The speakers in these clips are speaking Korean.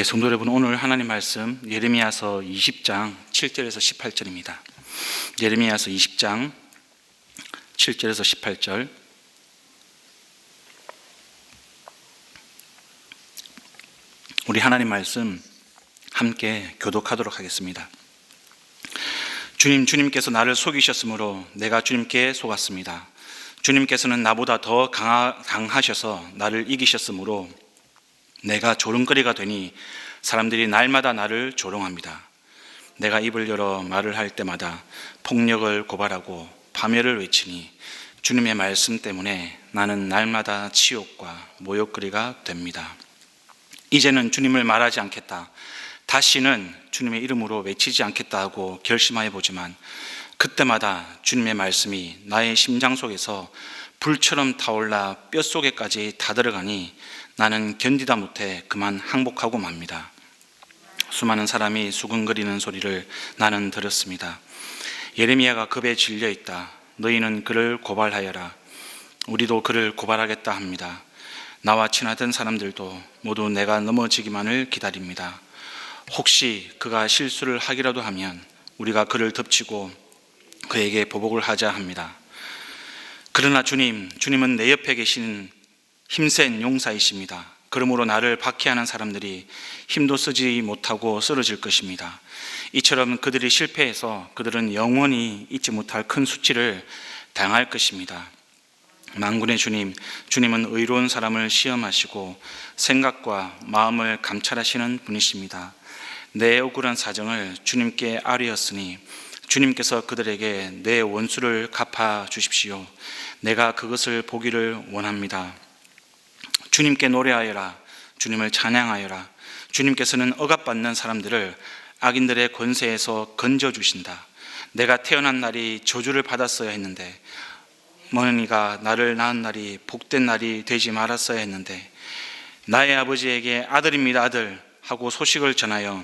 성도 여러분, 오늘 하나님 말씀 예레미야서 20장 7절에서 18절입니다. 예레미야서 20장 7절에서 18절. 우리 하나님 말씀 함께 교독하도록 하겠습니다. 주님께서 나를 속이셨으므로 내가 주님께 속았습니다. 주님께서는 나보다 더 강하셔서 나를 이기셨으므로 내가 조롱거리가 되니 사람들이 날마다 나를 조롱합니다. 내가 입을 열어 말을 할 때마다 폭력을 고발하고 파멸을 외치니 주님의 말씀 때문에 나는 날마다 치욕과 모욕거리가 됩니다. 이제는 주님을 말하지 않겠다, 다시는 주님의 이름으로 외치지 않겠다 하고 결심하여 보지만 그때마다 주님의 말씀이 나의 심장 속에서 불처럼 타올라 뼛속에까지 다 들어가니 나는 견디다 못해 그만 항복하고 맙니다. 수많은 사람이 수근거리는 소리를 나는 들었습니다. 예레미야가 겁에 질려 있다. 너희는 그를 고발하여라. 우리도 그를 고발하겠다 합니다. 나와 친하던 사람들도 모두 내가 넘어지기만을 기다립니다. 혹시 그가 실수를 하기라도 하면 우리가 그를 덮치고 그에게 보복을 하자 합니다. 그러나 주님은 내 옆에 계신 힘센 용사이십니다. 그러므로 나를 박해하는 사람들이 힘도 쓰지 못하고 쓰러질 것입니다. 이처럼 그들이 실패해서 그들은 영원히 잊지 못할 큰 수치를 당할 것입니다. 만군의 주님은 의로운 사람을 시험하시고 생각과 마음을 감찰하시는 분이십니다. 내 억울한 사정을 주님께 아뢰었으니 주님께서 그들에게 내 원수를 갚아 주십시오. 내가 그것을 보기를 원합니다. 주님께 노래하여라. 주님을 찬양하여라. 주님께서는 억압받는 사람들을 악인들의 권세에서 건져주신다. 내가 태어난 날이 저주를 받았어야 했는데, 어머니가 나를 낳은 날이 복된 날이 되지 말았어야 했는데, 나의 아버지에게 아들입니다 아들 하고 소식을 전하여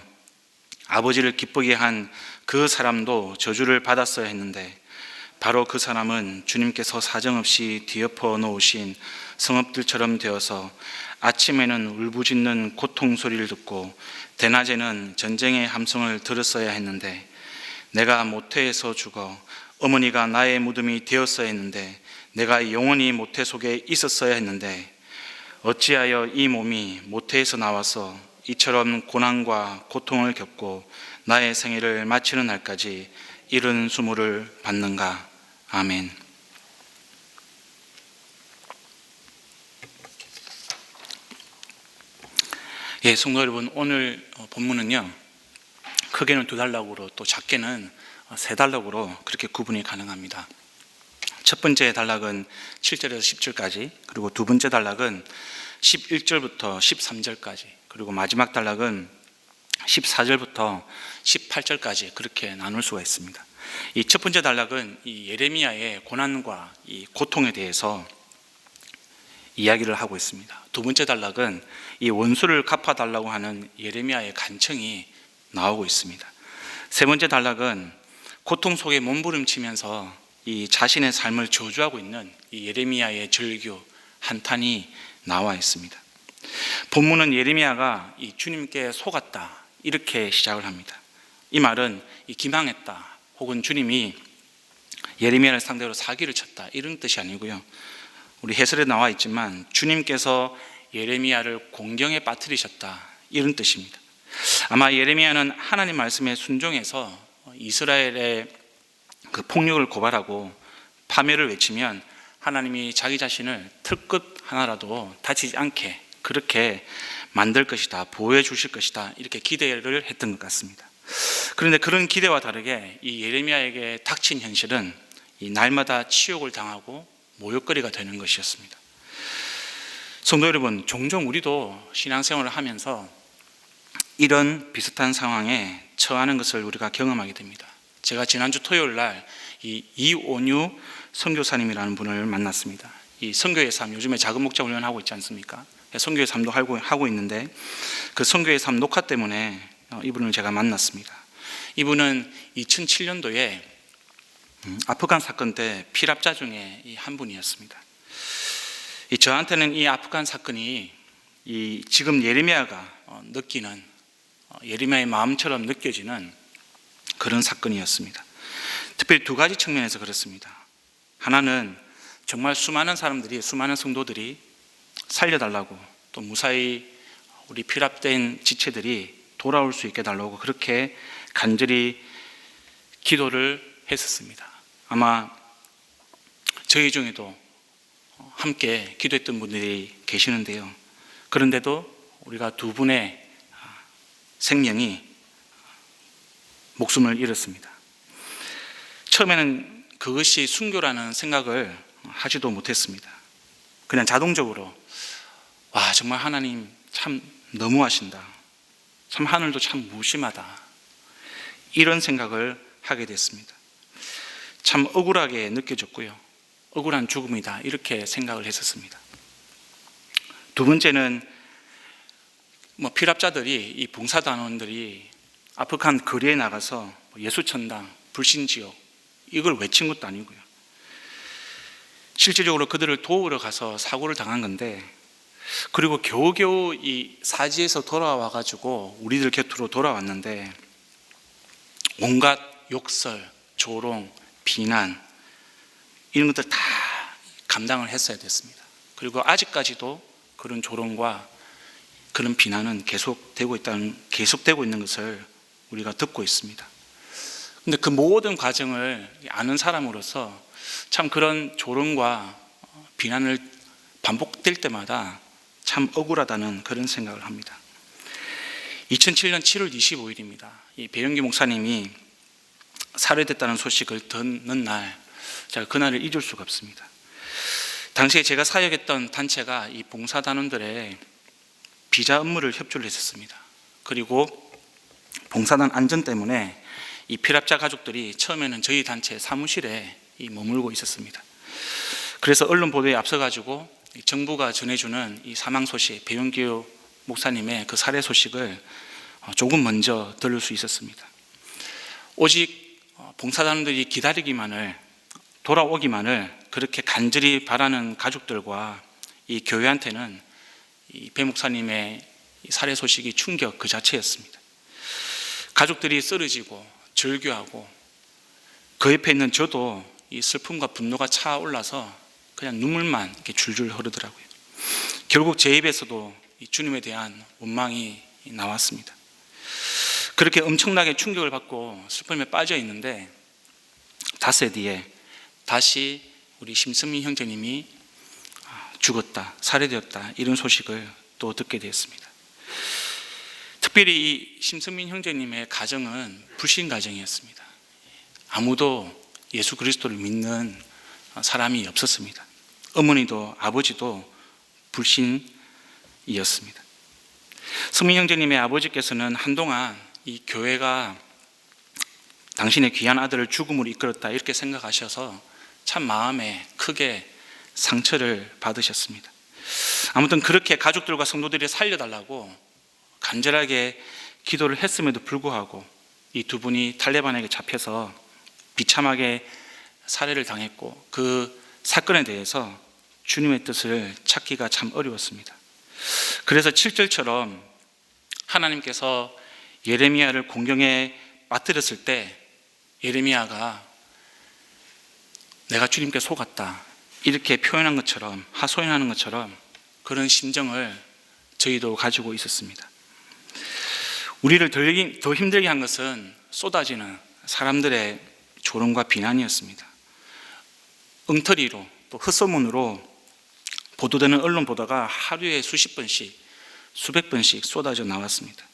아버지를 기쁘게 한 그 사람도 저주를 받았어야 했는데, 바로 그 사람은 주님께서 사정없이 뒤엎어 놓으신 성읍들처럼 되어서 아침에는 울부짖는 고통 소리를 듣고 대낮에는 전쟁의 함성을 들었어야 했는데, 내가 모태에서 죽어 어머니가 나의 무덤이 되었어야 했는데, 내가 영원히 모태 속에 있었어야 했는데, 어찌하여 이 몸이 모태에서 나와서 이처럼 고난과 고통을 겪고 나의 생애를 마치는 날까지 이른 수모를 받는가. 아멘. 성도 여러분, 오늘 본문은요, 크게는 2단락으로 또 작게는 3단락으로 그렇게 구분이 가능합니다. 첫 번째 단락은 7절에서 10절까지, 그리고 두 번째 단락은 11절부터 13절까지, 그리고 마지막 단락은 14절부터 18절까지 그렇게 나눌 수가 있습니다. 이 첫 번째 단락은 이 예레미야의 고난과 이 고통에 대해서 이야기를 하고 있습니다. 두 번째 단락은 이 원수를 갚아달라고 하는 예레미야의 간청이 나오고 있습니다. 세 번째 단락은 고통 속에 몸부림치면서 이 자신의 삶을 저주하고 있는 이 예레미야의 절규, 한탄이 나와 있습니다. 본문은 예레미야가 이 주님께 속았다, 이렇게 시작을 합니다. 이 말은 이 기망했다, 혹은 주님이 예레미야를 상대로 사기를 쳤다, 이런 뜻이 아니고요. 우리 해설에 나와 있지만 주님께서 예레미야를 공경에 빠뜨리셨다, 이런 뜻입니다. 아마 예레미야는 하나님 말씀에 순종해서 이스라엘의 그 폭력을 고발하고 파멸을 외치면 하나님이 자기 자신을 털끝 하나라도 다치지 않게 그렇게 만들 것이다, 보호해 주실 것이다, 이렇게 기대를 했던 것 같습니다. 그런데 그런 기대와 다르게 이 예레미야에게 닥친 현실은 이 날마다 치욕을 당하고 모욕거리가 되는 것이었습니다. 성도 여러분, 종종 우리도 신앙생활을 하면서 이런 비슷한 상황에 처하는 것을 우리가 경험하게 됩니다. 제가 지난주 토요일 날 이 이온유 선교사님이라는 분을 만났습니다. 이 선교의 삶, 요즘에 작은 목자 훈련하고 있지 않습니까? 선교의 삶도 하고 있는데, 그 선교의 삶 녹화 때문에 이분을 제가 만났습니다. 이분은 2007년도에 아프간 사건 때 피랍자 중에 한 분이었습니다. 저한테는 이 아프간 사건이 이 지금 예레미야가 느끼는 예레미야의 마음처럼 느껴지는 그런 사건이었습니다. 특별히 두 가지 측면에서 그렇습니다. 하나는 정말 수많은 사람들이, 수많은 성도들이 살려달라고, 또 무사히 우리 피랍된 지체들이 돌아올 수 있게 달라고 그렇게 간절히 기도를 했었습니다. 아마 저희 중에도 함께 기도했던 분들이 계시는데요. 그런데도 우리가 두 분의 생명이 목숨을 잃었습니다. 처음에는 그것이 순교라는 생각을 하지도 못했습니다. 그냥 자동적으로 와, 정말 하나님 참 너무하신다, 참 하늘도 참 무심하다, 이런 생각을 하게 됐습니다. 참 억울하게 느껴졌고요. 억울한 죽음이다, 이렇게 생각을 했었습니다. 두 번째는 피랍자들이, 이 봉사단원들이 아프간 거리에 나가서 예수천당, 불신지옥 이걸 외친 것도 아니고요. 실질적으로 그들을 도우러 가서 사고를 당한 건데, 그리고 겨우겨우 이 사지에서 돌아와가지고 우리들 곁으로 돌아왔는데 온갖 욕설, 조롱, 비난 이런 것들 다 감당을 했어야 됐습니다. 그리고 아직까지도 그런 조롱과 그런 비난은 계속되고 있는 것을 우리가 듣고 있습니다. 근데 그 모든 과정을 아는 사람으로서 참 그런 조롱과 비난을 반복될 때마다 참 억울하다는 그런 생각을 합니다. 2007년 7월 25일입니다. 이 배영기 목사님이 살해됐다는 소식을 듣는 날, 제가 그날을 잊을 수가 없습니다. 당시에 제가 사역했던 단체가 이 봉사단원들의 비자 업무를 협조를 했었습니다. 그리고 봉사단 안전 때문에 이 피랍자 가족들이 처음에는 저희 단체 사무실에 머물고 있었습니다. 그래서 언론 보도에 앞서가지고 정부가 전해주는 이 사망 소식, 배영기 목사님의 그 살해 소식을 조금 먼저 들을 수 있었습니다. 오직 봉사단원들이 돌아오기만을 그렇게 간절히 바라는 가족들과 이 교회한테는 이 배 목사님의 살해 소식이 충격 그 자체였습니다. 가족들이 쓰러지고 절규하고 그 옆에 있는 저도 이 슬픔과 분노가 차올라서 그냥 눈물만 이렇게 줄줄 흐르더라고요. 결국 제 입에서도 이 주님에 대한 원망이 나왔습니다. 그렇게 엄청나게 충격을 받고 슬픔에 빠져 있는데 닷새 뒤에 다시 우리 심승민 형제님이 죽었다, 살해되었다, 이런 소식을 또 듣게 되었습니다. 특별히 이 심승민 형제님의 가정은 불신 가정이었습니다. 아무도 예수 그리스도를 믿는 사람이 없었습니다. 어머니도 아버지도 불신이었습니다. 승민 형제님의 아버지께서는 한동안 이 교회가 당신의 귀한 아들을 죽음으로 이끌었다, 이렇게 생각하셔서 참 마음에 크게 상처를 받으셨습니다. 아무튼 그렇게 가족들과 성도들이 살려달라고 간절하게 기도를 했음에도 불구하고 이 두 분이 탈레반에게 잡혀서 비참하게 살해를 당했고, 그 사건에 대해서 주님의 뜻을 찾기가 참 어려웠습니다. 그래서 7절처럼 하나님께서 예레미야를 공경에 빠뜨렸을 때 예레미야가 내가 주님께 속았다, 이렇게 표현한 것처럼, 하소연하는 것처럼 그런 심정을 저희도 가지고 있었습니다. 우리를 더 힘들게 한 것은 쏟아지는 사람들의 조롱과 비난이었습니다. 엉터리로 또 헛소문으로 보도되는 언론 보도가 하루에 수십 번씩, 수백 번씩 쏟아져 나왔습니다.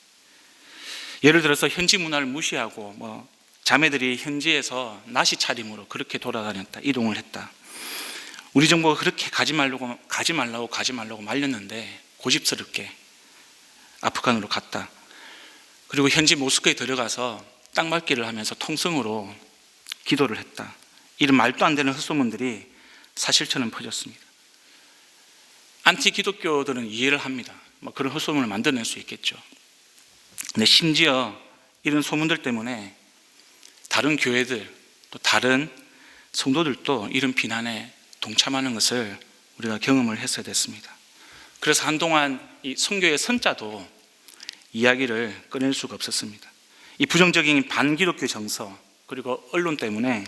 예를 들어서 현지 문화를 무시하고 자매들이 현지에서 나시 차림으로 그렇게 돌아다녔다, 이동을 했다. 우리 정부가 그렇게 가지 말라고 말렸는데 고집스럽게 아프간으로 갔다. 그리고 현지 모스크에 들어가서 땅밟기를 하면서 통성으로 기도를 했다. 이런 말도 안 되는 헛소문들이 사실처럼 퍼졌습니다. 안티 기독교들은 이해를 합니다. 그런 헛소문을 만들어낼 수 있겠죠. 근데 심지어 이런 소문들 때문에 다른 교회들, 또 다른 성도들도 이런 비난에 동참하는 것을 우리가 경험을 했어야 됐습니다. 그래서 한동안 이 선교의 선자도 이야기를 꺼낼 수가 없었습니다. 이 부정적인 반기독교 정서 그리고 언론 때문에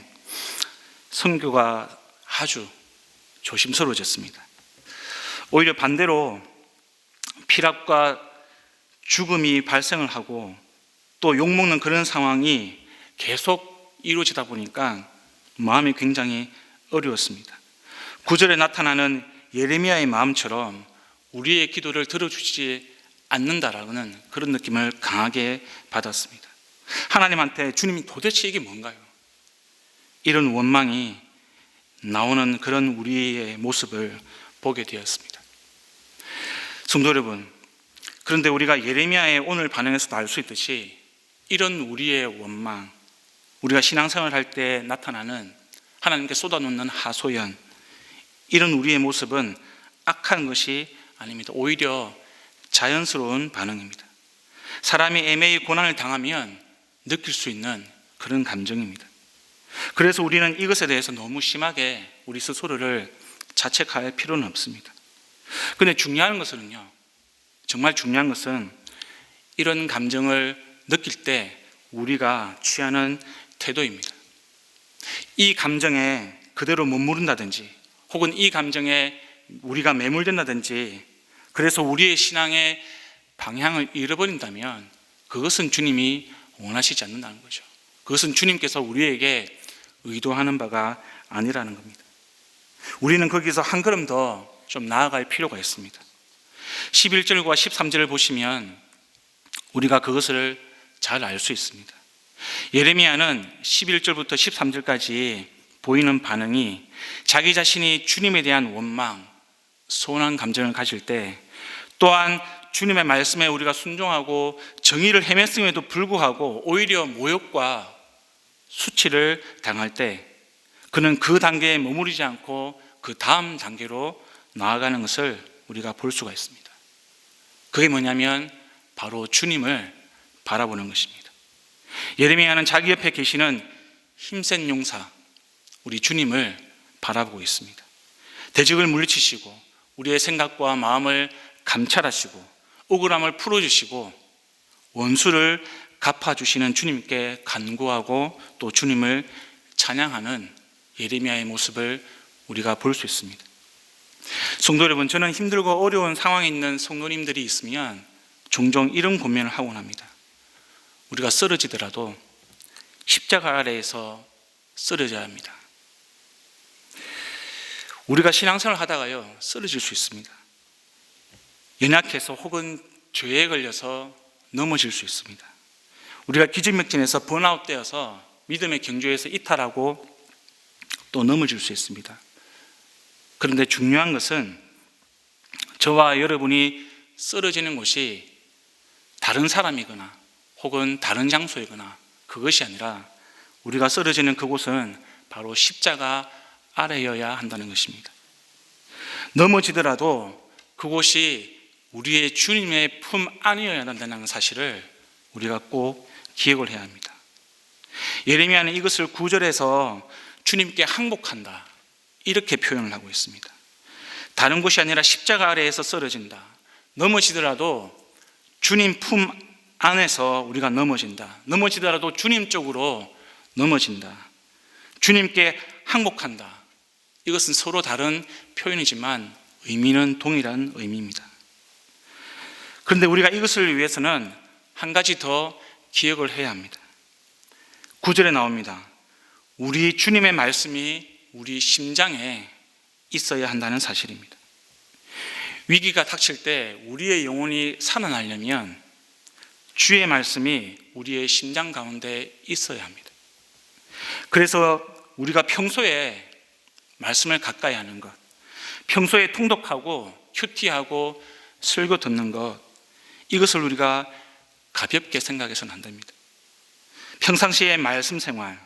선교가 아주 조심스러워졌습니다. 오히려 반대로 피랍과 죽음이 발생을 하고 또 욕먹는 그런 상황이 계속 이루어지다 보니까 마음이 굉장히 어려웠습니다. 9절에 나타나는 예레미야의 마음처럼 우리의 기도를 들어주지 않는다라는 그런 느낌을 강하게 받았습니다. 하나님한테 주님이 도대체 이게 뭔가요? 이런 원망이 나오는 그런 우리의 모습을 보게 되었습니다. 성도 여러분, 그런데 우리가 예레미야의 오늘 반응에서도 알 수 있듯이 이런 우리의 원망, 우리가 신앙생활을 할 때 나타나는 하나님께 쏟아놓는 하소연, 이런 우리의 모습은 악한 것이 아닙니다. 오히려 자연스러운 반응입니다. 사람이 애매히 고난을 당하면 느낄 수 있는 그런 감정입니다. 그래서 우리는 이것에 대해서 너무 심하게 우리 스스로를 자책할 필요는 없습니다. 그런데 중요한 것은요, 정말 중요한 것은 이런 감정을 느낄 때 우리가 취하는 태도입니다. 이 감정에 그대로 머무른다든지 혹은 이 감정에 우리가 매몰된다든지 그래서 우리의 신앙의 방향을 잃어버린다면 그것은 주님이 원하시지 않는다는 거죠. 그것은 주님께서 우리에게 의도하는 바가 아니라는 겁니다. 우리는 거기서 한 걸음 더 좀 나아갈 필요가 있습니다. 11절과 13절을 보시면 우리가 그것을 잘 알 수 있습니다. 예레미야는 11절부터 13절까지 보이는 반응이 자기 자신이 주님에 대한 원망, 서운한 감정을 가질 때, 또한 주님의 말씀에 우리가 순종하고 정의를 헤맸음에도 불구하고 오히려 모욕과 수치를 당할 때 그는 그 단계에 머무르지 않고 그 다음 단계로 나아가는 것을 우리가 볼 수가 있습니다. 그게 뭐냐면 바로 주님을 바라보는 것입니다. 예레미야는 자기 옆에 계시는 힘센 용사 우리 주님을 바라보고 있습니다. 대적을 물리치시고 우리의 생각과 마음을 감찰하시고 억울함을 풀어주시고 원수를 갚아주시는 주님께 간구하고 또 주님을 찬양하는 예레미야의 모습을 우리가 볼 수 있습니다. 성도 여러분, 저는 힘들고 어려운 상황에 있는 성도님들이 있으면 종종 이런 고민을 하곤 합니다. 우리가 쓰러지더라도 십자가 아래에서 쓰러져야 합니다. 우리가 신앙생활을 하다가요, 쓰러질 수 있습니다. 연약해서 혹은 죄에 걸려서 넘어질 수 있습니다. 우리가 기진맥진해서 번아웃되어서 믿음의 경주에서 이탈하고 또 넘어질 수 있습니다. 그런데 중요한 것은 저와 여러분이 쓰러지는 곳이 다른 사람이거나 혹은 다른 장소이거나 그것이 아니라 우리가 쓰러지는 그곳은 바로 십자가 아래여야 한다는 것입니다. 넘어지더라도 그곳이 우리의 주님의 품 안이어야 한다는 사실을 우리가 꼭 기억을 해야 합니다. 예레미야는 이것을 9절에서 주님께 항복한다 이렇게 표현을 하고 있습니다. 다른 곳이 아니라 십자가 아래에서 쓰러진다. 넘어지더라도 주님 품 안에서 우리가 넘어진다. 넘어지더라도 주님 쪽으로 넘어진다. 주님께 항복한다. 이것은 서로 다른 표현이지만 의미는 동일한 의미입니다. 그런데 우리가 이것을 위해서는 한 가지 더 기억을 해야 합니다. 9절에 나옵니다. 우리 주님의 말씀이 우리 심장에 있어야 한다는 사실입니다. 위기가 닥칠 때 우리의 영혼이 살아나려면 주의 말씀이 우리의 심장 가운데 있어야 합니다. 그래서 우리가 평소에 말씀을 가까이 하는 것, 평소에 통독하고 큐티하고 설교 듣는 것, 이것을 우리가 가볍게 생각해서는 안 됩니다. 평상시의 말씀 생활,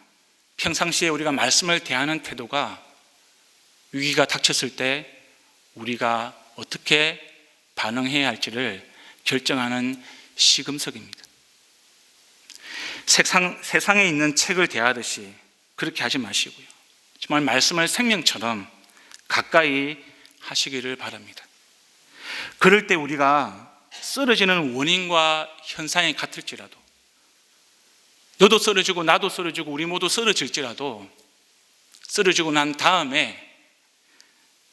평상시에 우리가 말씀을 대하는 태도가 위기가 닥쳤을 때 우리가 어떻게 반응해야 할지를 결정하는 시금석입니다. 세상에 있는 책을 대하듯이 그렇게 하지 마시고요. 정말 말씀을 생명처럼 가까이 하시기를 바랍니다. 그럴 때 우리가 쓰러지는 원인과 현상이 같을지라도, 너도 쓰러지고 나도 쓰러지고 우리 모두 쓰러질지라도 쓰러지고 난 다음에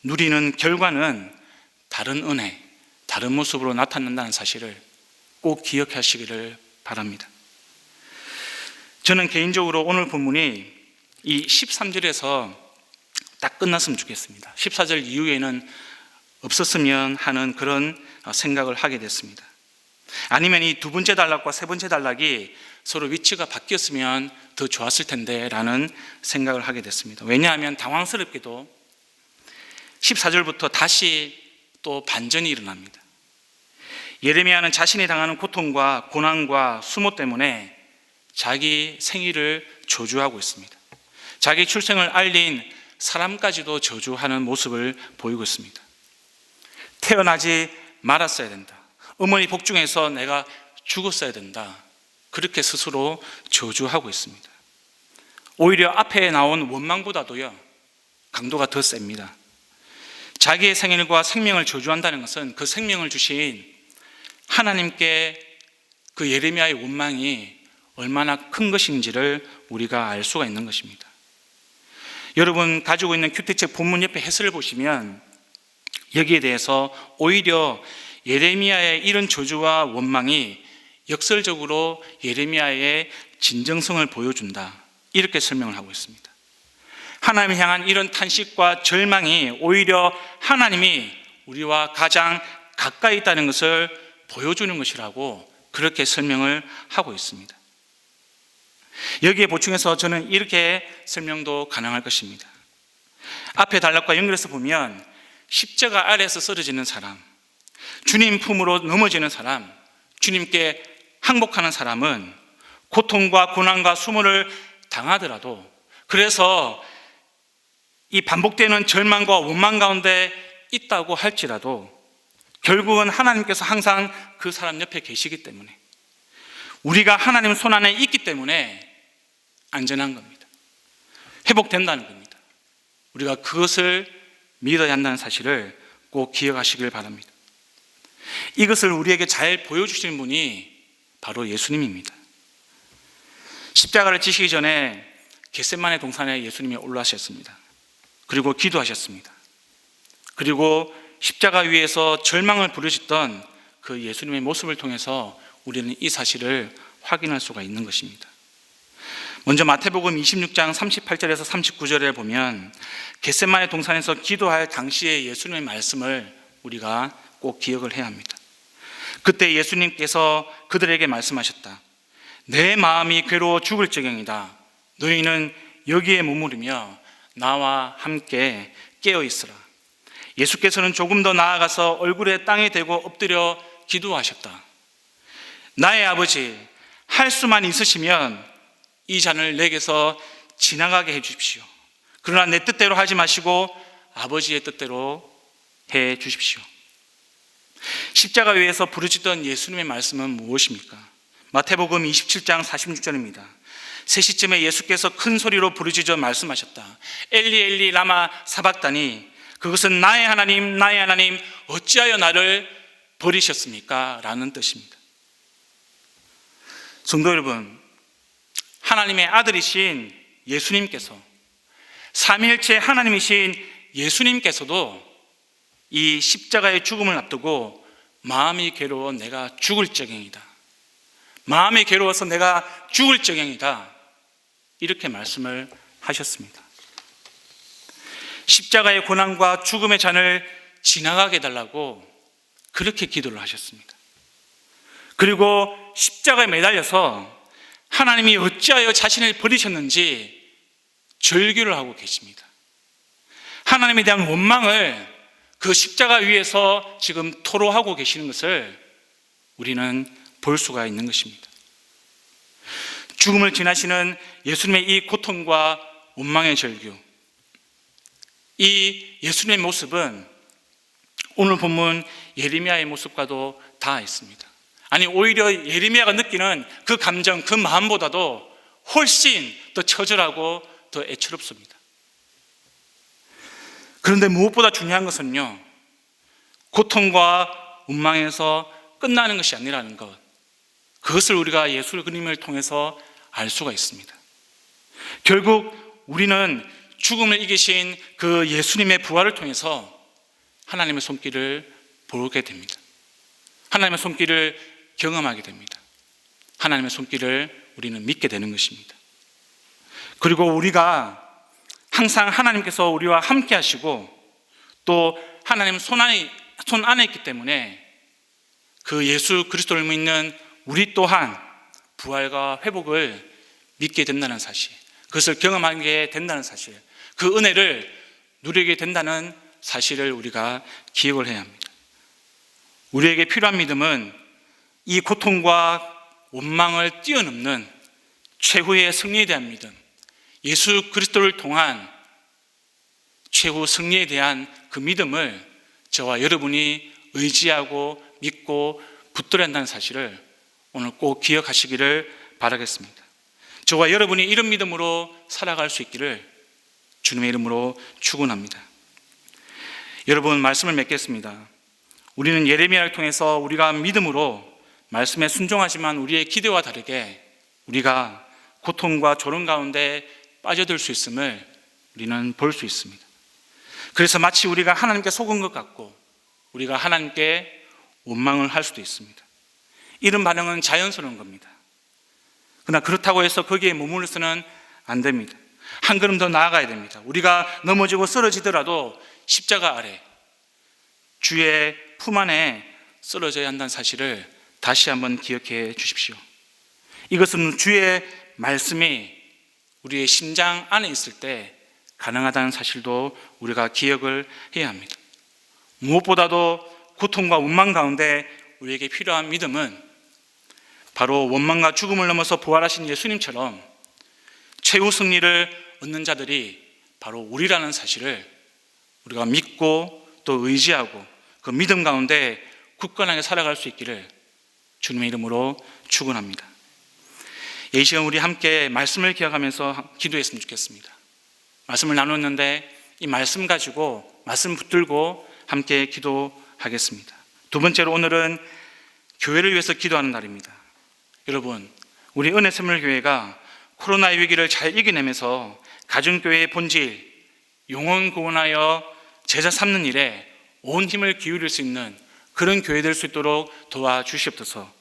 누리는 결과는 다른 은혜, 다른 모습으로 나타난다는 사실을 꼭 기억하시기를 바랍니다. 저는 개인적으로 오늘 본문이 이 13절에서 딱 끝났으면 좋겠습니다. 14절 이후에는 없었으면 하는 그런 생각을 하게 됐습니다. 아니면 이 두 번째 단락과 세 번째 단락이 서로 위치가 바뀌었으면 더 좋았을 텐데 라는 생각을 하게 됐습니다. 왜냐하면 당황스럽게도 14절부터 다시 또 반전이 일어납니다. 예레미야는 자신이 당하는 고통과 고난과 수모 때문에 자기 생일을 저주하고 있습니다. 자기 출생을 알린 사람까지도 저주하는 모습을 보이고 있습니다. 태어나지 말았어야 된다. 어머니 복중에서 내가 죽었어야 된다. 그렇게 스스로 저주하고 있습니다. 오히려 앞에 나온 원망보다도요, 강도가 더 셉니다. 자기의 생일과 생명을 저주한다는 것은 그 생명을 주신 하나님께 그 예레미야의 원망이 얼마나 큰 것인지를 우리가 알 수가 있는 것입니다. 여러분 가지고 있는 큐티책 본문 옆에 해설을 보시면 여기에 대해서 오히려 예레미야의 이런 저주와 원망이 역설적으로 예레미야의 진정성을 보여준다, 이렇게 설명을 하고 있습니다. 하나님을 향한 이런 탄식과 절망이 오히려 하나님이 우리와 가장 가까이 있다는 것을 보여주는 것이라고 그렇게 설명을 하고 있습니다. 여기에 보충해서 저는 이렇게 설명도 가능할 것입니다. 앞에 단락과 연결해서 보면 십자가 아래에서 쓰러지는 사람, 주님 품으로 넘어지는 사람, 주님께 항복하는 사람은 고통과 고난과 수모를 당하더라도, 그래서 이 반복되는 절망과 원망 가운데 있다고 할지라도 결국은 하나님께서 항상 그 사람 옆에 계시기 때문에, 우리가 하나님 손 안에 있기 때문에 안전한 겁니다. 회복된다는 겁니다. 우리가 그것을 믿어야 한다는 사실을 꼭 기억하시길 바랍니다. 이것을 우리에게 잘 보여주시는 분이 바로 예수님입니다. 십자가를 지시기 전에 겟세마네 동산에 예수님이 올라가셨습니다. 그리고 기도하셨습니다. 그리고 십자가 위에서 절망을 부르셨던 그 예수님의 모습을 통해서 우리는 이 사실을 확인할 수가 있는 것입니다. 먼저 마태복음 26장 38절에서 39절에 보면 겟세마네 동산에서 기도할 당시의 예수님의 말씀을 우리가 꼭 기억을 해야 합니다. 그때 예수님께서 그들에게 말씀하셨다. 내 마음이 괴로워 죽을 지경이다. 너희는 여기에 머무르며 나와 함께 깨어 있으라. 예수께서는 조금 더 나아가서 얼굴에 땅에 대고 엎드려 기도하셨다. 나의 아버지, 할 수만 있으시면 이 잔을 내게서 지나가게 해 주십시오. 그러나 내 뜻대로 하지 마시고 아버지의 뜻대로 해 주십시오. 십자가 위에서 부르짖던 예수님의 말씀은 무엇입니까? 마태복음 27장 46절입니다. 3시쯤에 예수께서 큰 소리로 부르짖어 말씀하셨다. 엘리 엘리 라마 사박다니, 그것은 나의 하나님 나의 하나님 어찌하여 나를 버리셨습니까? 라는 뜻입니다. 성도 여러분, 하나님의 아들이신 예수님께서, 삼위일체 하나님이신 예수님께서도 이 십자가의 죽음을 앞두고 마음이 괴로워 내가 죽을 지경이다, 마음이 괴로워서 내가 죽을 지경이다, 이렇게 말씀을 하셨습니다. 십자가의 고난과 죽음의 잔을 지나가게 해달라고 그렇게 기도를 하셨습니다. 그리고 십자가에 매달려서 하나님이 어찌하여 자신을 버리셨는지 절규를 하고 계십니다. 하나님에 대한 원망을 그 십자가 위에서 지금 토로하고 계시는 것을 우리는 볼 수가 있는 것입니다. 죽음을 지나시는 예수님의 이 고통과 원망의 절규, 이 예수님의 모습은 오늘 본문 예레미야의 모습과도 다 있습니다. 아니, 오히려 예레미야가 느끼는 그 감정, 그 마음보다도 훨씬 더 처절하고 더 애처롭습니다. 그런데 무엇보다 중요한 것은요, 고통과 원망에서 끝나는 것이 아니라는 것, 그것을 우리가 예수 그림을 통해서 알 수가 있습니다. 결국 우리는 죽음을 이기신 그 예수님의 부활을 통해서 하나님의 손길을 보게 됩니다. 하나님의 손길을 경험하게 됩니다. 하나님의 손길을 우리는 믿게 되는 것입니다. 그리고 우리가 항상 하나님께서 우리와 함께 하시고 또 하나님 손 안에 있기 때문에 그 예수 그리스도를 믿는 우리 또한 부활과 회복을 믿게 된다는 사실, 그것을 경험하게 된다는 사실, 그 은혜를 누리게 된다는 사실을 우리가 기억을 해야 합니다. 우리에게 필요한 믿음은 이 고통과 원망을 뛰어넘는 최후의 승리에 대한 믿음, 예수 그리스도를 통한 최후 승리에 대한 그 믿음을 저와 여러분이 의지하고 믿고 붙들어야 한다는 사실을 오늘 꼭 기억하시기를 바라겠습니다. 저와 여러분이 이런 믿음으로 살아갈 수 있기를 주님의 이름으로 축원합니다. 여러분, 말씀을 맺겠습니다. 우리는 예레미야를 통해서 우리가 믿음으로 말씀에 순종하지만 우리의 기대와 다르게 우리가 고통과 조롱 가운데 빠져들 수 있음을 우리는 볼 수 있습니다. 그래서 마치 우리가 하나님께 속은 것 같고 우리가 하나님께 원망을 할 수도 있습니다. 이런 반응은 자연스러운 겁니다. 그러나 그렇다고 해서 거기에 머물러서는 안 됩니다. 한 걸음 더 나아가야 됩니다. 우리가 넘어지고 쓰러지더라도 십자가 아래 주의 품 안에 쓰러져야 한다는 사실을 다시 한번 기억해 주십시오. 이것은 주의 말씀이 우리의 심장 안에 있을 때 가능하다는 사실도 우리가 기억을 해야 합니다. 무엇보다도 고통과 원망 가운데 우리에게 필요한 믿음은 바로 원망과 죽음을 넘어서 부활하신 예수님처럼 최후 승리를 얻는 자들이 바로 우리라는 사실을 우리가 믿고 또 의지하고 그 믿음 가운데 굳건하게 살아갈 수 있기를 주님의 이름으로 축원합니다. 이 시간 우리 함께 말씀을 기억하면서 기도했으면 좋겠습니다. 말씀을 나눴는데 이 말씀 가지고 말씀 붙들고 함께 기도하겠습니다. 두 번째로 오늘은 교회를 위해서 기도하는 날입니다. 여러분, 우리 은혜샘물교회가 코로나의 위기를 잘 이겨내면서 가정교회의 본질, 영혼 구원하여 제자 삼는 일에 온 힘을 기울일 수 있는 그런 교회 될 수 있도록 도와주시옵소서.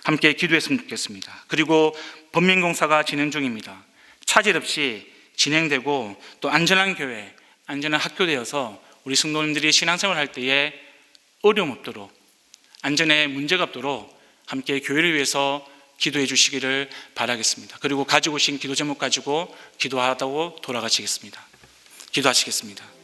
함께 기도했으면 좋겠습니다. 그리고 번민공사가 진행 중입니다. 차질 없이 진행되고 또 안전한 교회, 안전한 학교 되어서 우리 성도님들이 신앙생활 할 때에 어려움 없도록, 안전에 문제가 없도록 함께 교회를 위해서 기도해 주시기를 바라겠습니다. 그리고 가지고 오신 기도 제목 가지고 기도하다고 돌아가시겠습니다. 기도하시겠습니다.